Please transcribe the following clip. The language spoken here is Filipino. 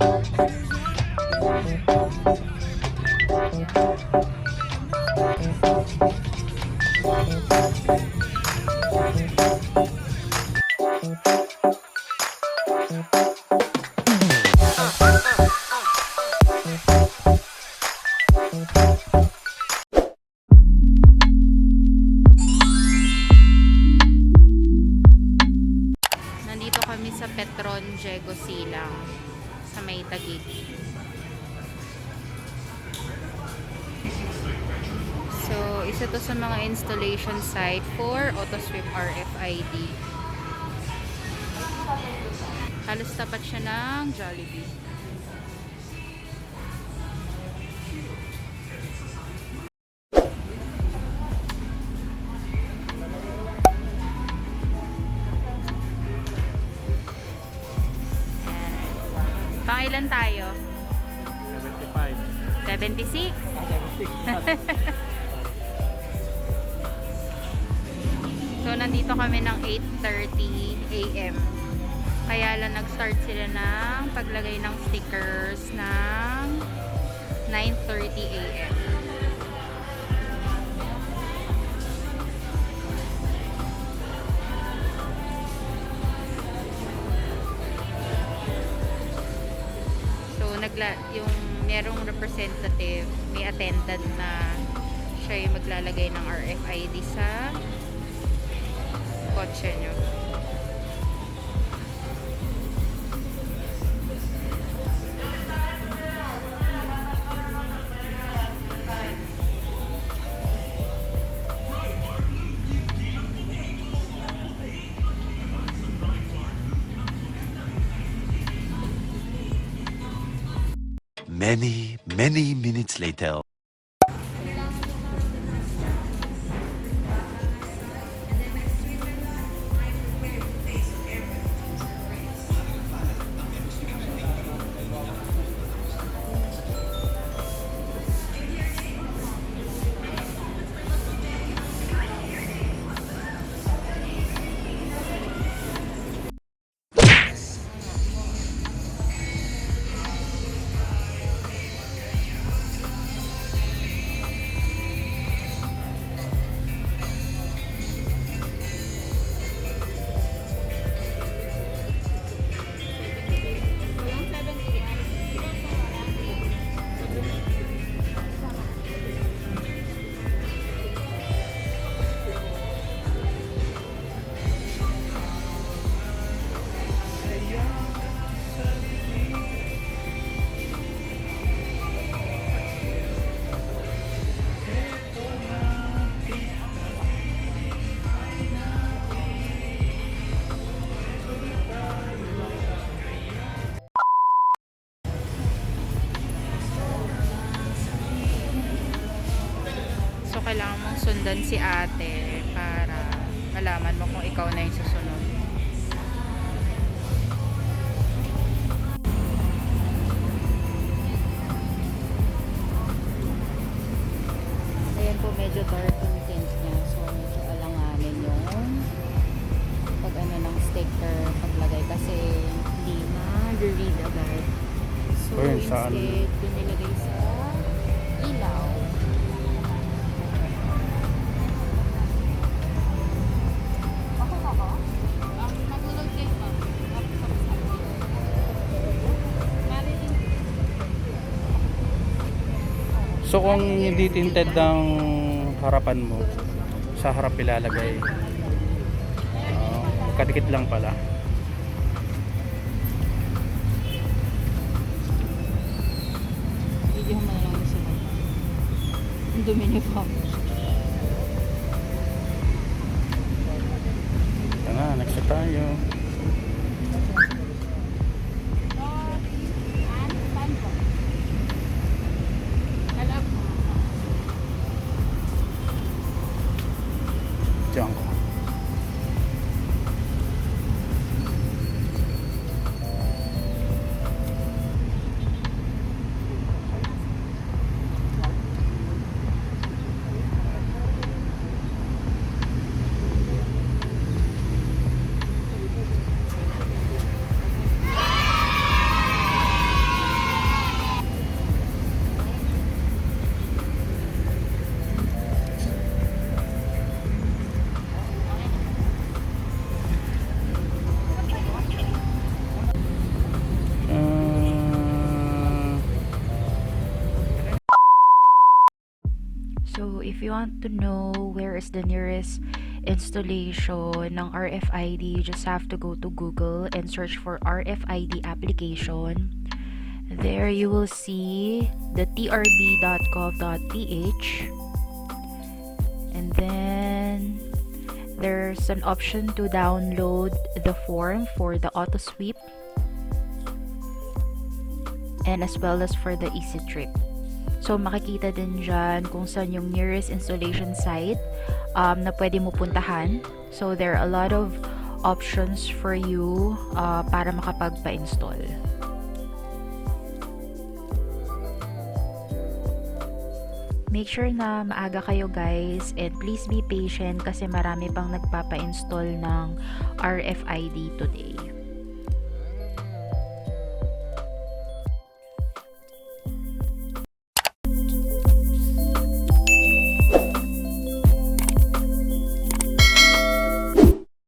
Nandito kami sa Petron Diego Silang sa may Taguig. So, isa to sa mga installation site for AutoSwim RFID. Halos tapat siya ng Jollibee. Pangilan tayo? 75. 76? So, nandito kami ng 8:30 AM. Kaya lang nag-start sila ng paglagay ng stickers ng 9:30 AM. So, yung merong representative, may attendant na siya yung maglalagay ng RFID sa kotse nyo. Many minutes later. Kailangan mong sundan si ate para malaman mo kung ikaw na yung susunod. Ayan po, medyo dark yung tint niya. So, medyo alanganin yung pag ano ng sticker, paglagay kasi hindi ma-read agad. So, Ayun, saan? instead, dun nilagay sa ilaw. So kung hindi tinted ng harapan mo, sa harap ilalagay. Kadikit lang pala. Video mo na lang sa ang dumi niyo pa. Ito na, next na tayo. Diyan ko. if you want to know where is the nearest installation ng RFID, you just have to go to Google and search for RFID application. There you will see the trb.gov.ph, and then there's an option to download the form for the auto sweep and as well as for the easy trip. So makikita din dyan kung saan yung nearest installation site na pwede mo puntahan. So there are a lot of options for you para makapagpa-install. Make sure na maaga kayo guys, and please be patient kasi marami pang nagpapa-install ng RFID today.